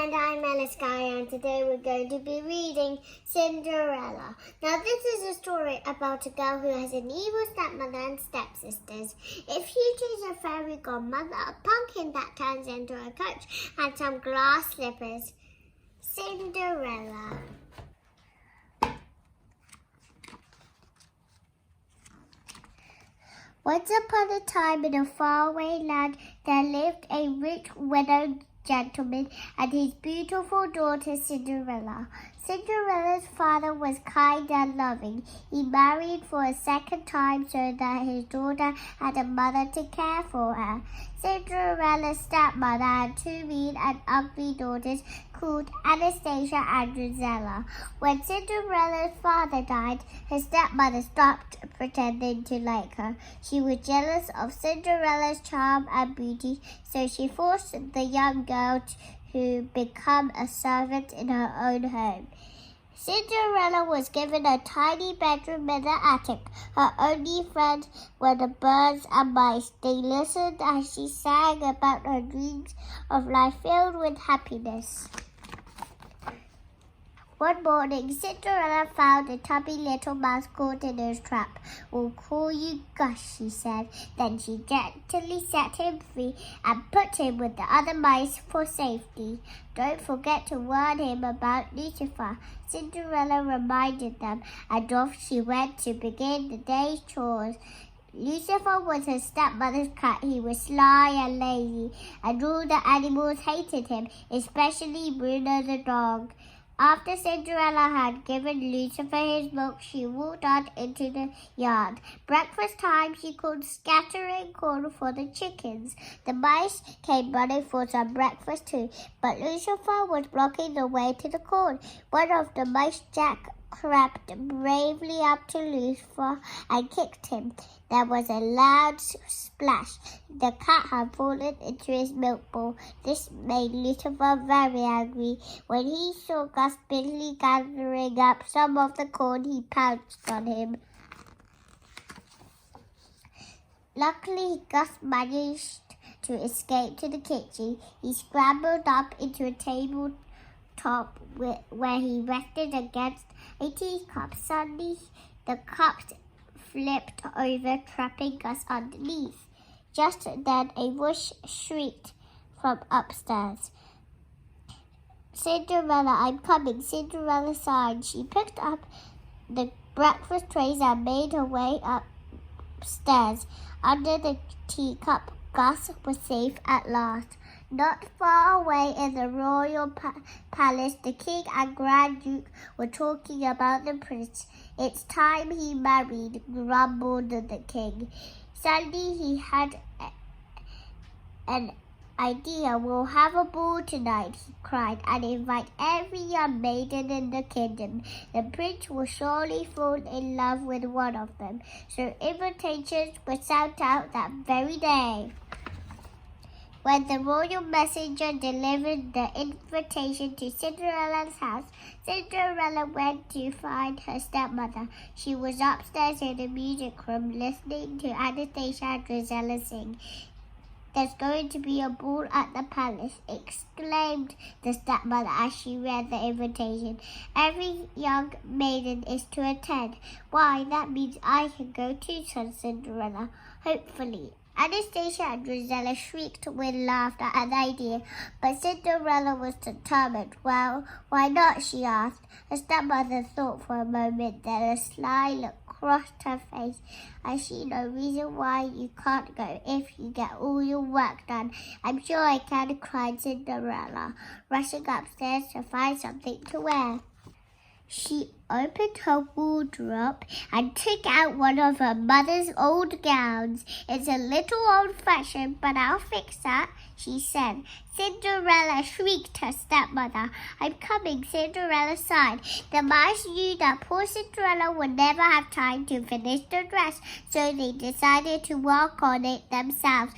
and I'm EllaSkye, and today we're going to be reading Cinderella. Now, this is a story about a girl who has an evil stepmother and stepsisters. If you choose a fairy godmother, a pumpkin that turns into a coach, and some glass slippers. Cinderella. Once upon a time in a faraway land, there lived a rich widowed gentleman and his beautiful daughter Cinderella. Cinderella's father was kind and loving. He married for a second time so that his daughter had a mother to care for her. Cinderella's stepmother had two mean and ugly daughters called Anastasia and Rosella. When Cinderella's father died, her stepmother stopped pretending to like her. She was jealous of Cinderella's charm and beauty, so she forced the young girl to become a servant in her own home. Cinderella was given a tiny bedroom in the attic. Her only friends were the birds and mice. They listened as she sang about her dreams of life filled with happiness. One morning, Cinderella found a tubby little mouse caught in her trap. "We'll call you Gus," she said. Then she gently set him free and put him with the other mice for safety. "Don't forget to warn him about Lucifer," Cinderella reminded them, and off she went to begin the day's chores. Lucifer was her stepmother's cat. He was sly and lazy, and all the animals hated him, especially Bruno the dog. After Cinderella had given Lucifer his milk, she walked out into the yard. Breakfast time, she called scattering corn for the chickens. The mice came running for some breakfast too, but Lucifer was blocking the way to the corn. One of the mice, Jack, crept bravely up to Lucifer and kicked him. There was a loud splash. The cat had fallen into his milk bowl. This made Lucifer very angry. When he saw Gus busily gathering up some of the corn, he pounced on him. Luckily, Gus managed to escape to the kitchen. He scrambled up into a tabletop where he rested against a teacup. Suddenly, the cups flipped over, trapping Gus underneath. Just then, a voice shrieked from upstairs. "Cinderella, I'm coming!" Cinderella sighed. She picked up the breakfast trays and made her way upstairs. Under the teacup, Gus was safe at last. Not far away in the royal palace, the king and Grand Duke were talking about the prince. "It's time he married," grumbled the king. Suddenly he had an idea. "We'll have a ball tonight," he cried, "and invite every young maiden in the kingdom. The prince will surely fall in love with one of them." So invitations were sent out that very day. When the royal messenger delivered the invitation to Cinderella's house, Cinderella went to find her stepmother. She was upstairs in the music room listening to Anastasia and Rosella sing. "There's going to be a ball at the palace," exclaimed the stepmother as she read the invitation. "Every young maiden is to attend." "Why, that means I can go too," said Cinderella. "Hopefully." Anastasia and Rosella shrieked with laughter at the idea, but Cinderella was determined. "Well, why not?" she asked. Her stepmother thought for a moment, then a sly look crossed her face. "I see no reason why you can't go if you get all your work done." "I'm sure I can," cried Cinderella, rushing upstairs to find something to wear. She opened her wardrobe and took out one of her mother's old gowns. "It's a little old-fashioned, but I'll fix that," she said. Cinderella shrieked her stepmother. "I'm coming," Cinderella sighed. The mice knew that poor Cinderella would never have time to finish the dress, so they decided to work on it themselves.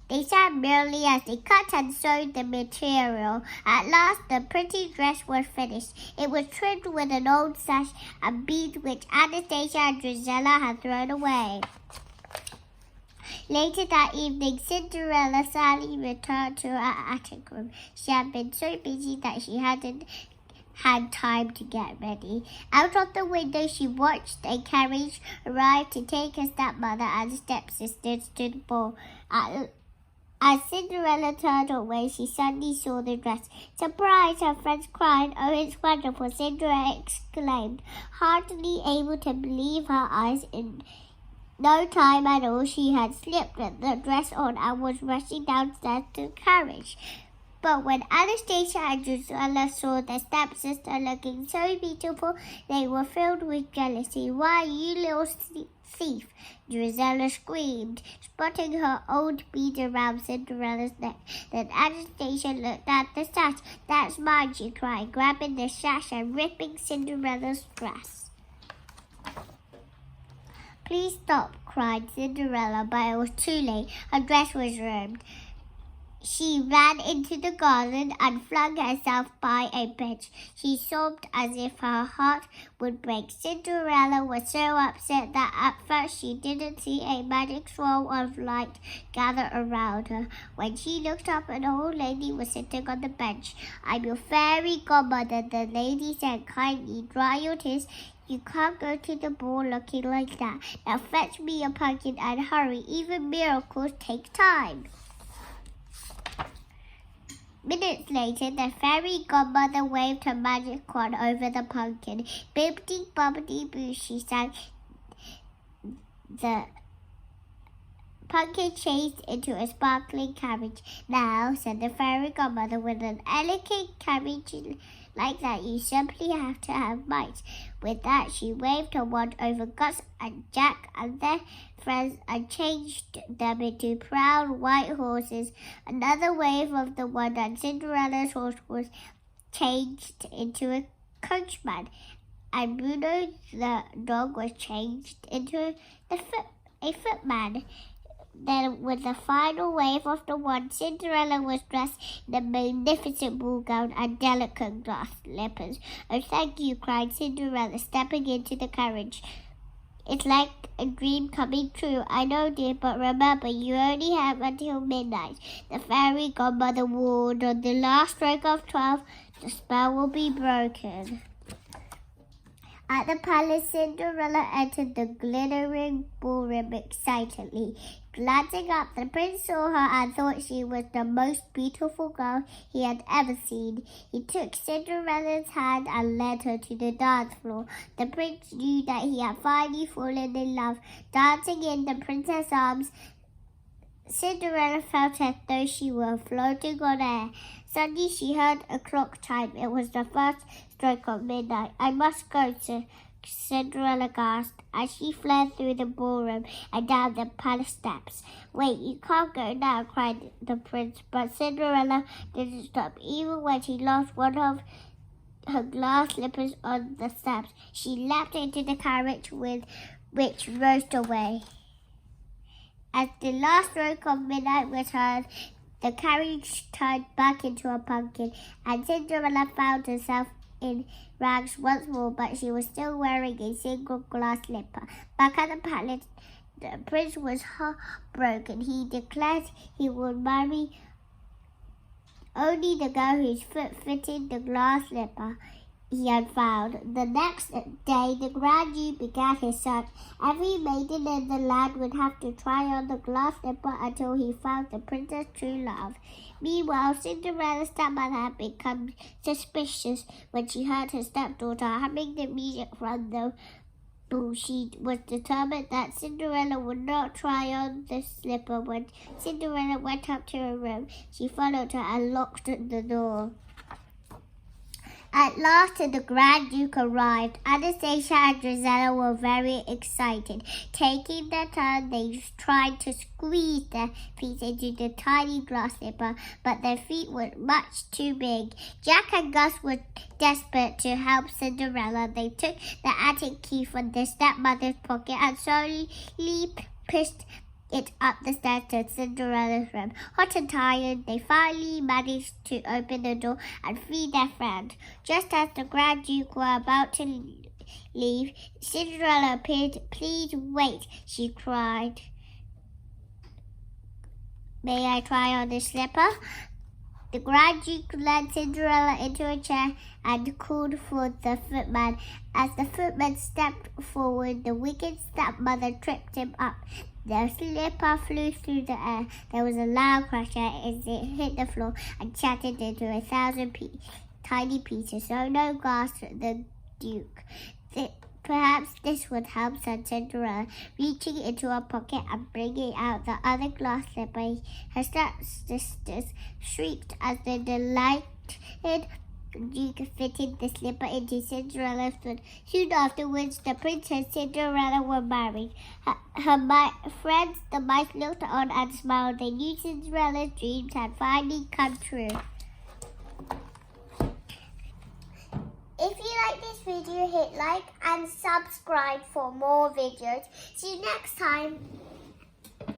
They sat merely as they cut and sewed the material. At last, the pretty dress was finished. It was trimmed with an old sash and beads which Anastasia and Rosella had thrown away. Later that evening, Cinderella sadly returned to her attic room. She had been so busy that she hadn't had time to get ready. Out of the window, she watched a carriage arrive to take her stepmother and stepsisters to the ball. As Cinderella turned away, she suddenly saw the dress. Surprise! Her friends cried. Oh, it's wonderful! Cinderella exclaimed, hardly able to believe her eyes. In no time at all, she had slipped the dress on and was rushing downstairs to the carriage. But when Anastasia and Drusilla saw their stepsister looking so beautiful, they were filled with jealousy. Why, you little thief! Drusilla screamed, spotting her old bead around Cinderella's neck. Then Anastasia looked at the sash. That's mine, she cried, grabbing the sash and ripping Cinderella's dress. Please stop, cried Cinderella, but it was too late. Her dress was ruined. She ran into the garden and flung herself by a bench. She sobbed as if her heart would break. Cinderella was so upset that at first she didn't see a magic swirl of light gather around her. When she looked up, an old lady was sitting on the bench. I'm your fairy godmother, the lady said kindly. Dry your tears. You can't go to the ball looking like that. Now fetch me a pumpkin and hurry. Even miracles take time. Minutes later, the fairy godmother waved her magic wand over the pumpkin. Bibbidi bobbidi boo, she sang. The pumpkin changed into a sparkling carriage. Now, said the fairy godmother, with an elegant carriage like that, you simply have to have might. With that, she waved her wand over Gus and Jack and their friends and changed them into proud white horses. Another wave of the wand and Cinderella's horse was changed into a coachman, and Bruno the dog was changed into a footman. Then, with the final wave of the wand, Cinderella was dressed in a magnificent ball gown and delicate glass slippers. Oh, thank you, cried Cinderella, stepping into the carriage. It's like a dream coming true. I know, dear, but remember, you only have until midnight. The fairy godmother warned. On the last stroke of 12, the spell will be broken. At the palace, Cinderella entered the glittering ballroom excitedly. Glancing up, the prince saw her and thought she was the most beautiful girl he had ever seen. He took Cinderella's hand and led her to the dance floor. The prince knew that he had finally fallen in love. Dancing in the princess' arms, Cinderella felt as though she were floating on air. Suddenly she heard a clock chime. It was the first stroke of midnight. I must go, Cinderella gasped as she fled through the ballroom and down the palace steps. Wait, you can't go now, cried the prince. But Cinderella didn't stop, even when she lost one of her glass slippers on the steps. She leapt into the carriage which raced away. As the last stroke of midnight was heard, the carriage turned back into a pumpkin, and Cinderella found herself in rags once more, but she was still wearing a single glass slipper. Back at the palace, the prince was heartbroken. He declared he would marry only the girl whose foot fitted the glass slipper he had found. The next day, the Grand Duke began his search. Every maiden in the land would have to try on the glass slipper until he found the prince's true love. Meanwhile, Cinderella's stepmother had become suspicious when she heard her stepdaughter humming the music from the ball. She was determined that Cinderella would not try on the slipper. When Cinderella went up to her room, she followed her and locked the door. At last, the Grand Duke arrived. Anastasia and Drusilla were very excited. Taking their turn, they tried to squeeze their feet into the tiny glass slipper, but their feet were much too big. Jack and Gus were desperate to help Cinderella. They took the attic key from their stepmother's pocket and slowly pushed it up the stairs to Cinderella's room. Hot and tired, they finally managed to open the door and free their friend. Just as the Grand Duke were about to leave, Cinderella appeared. Please wait, she cried. May I try on the slipper? The Grand Duke led Cinderella into a chair and called for the footman. As the footman stepped forward, the wicked stepmother tripped him up. The slipper flew through the air. There was a loud crash as it hit the floor and shattered into 1,000 tiny pieces. "Oh no," gasped the Duke. "Perhaps this would help," said Cinderella, reaching into her pocket and bringing out the other glass slipper. Her stepsisters shrieked as the delighted Duke fitted the slipper into Cinderella's foot. Soon afterwards, the prince and Cinderella were married. Her friends, the mice, looked on and smiled. They knew Cinderella's dreams had finally come true. If you like this video, hit like and subscribe for more videos. See you next time.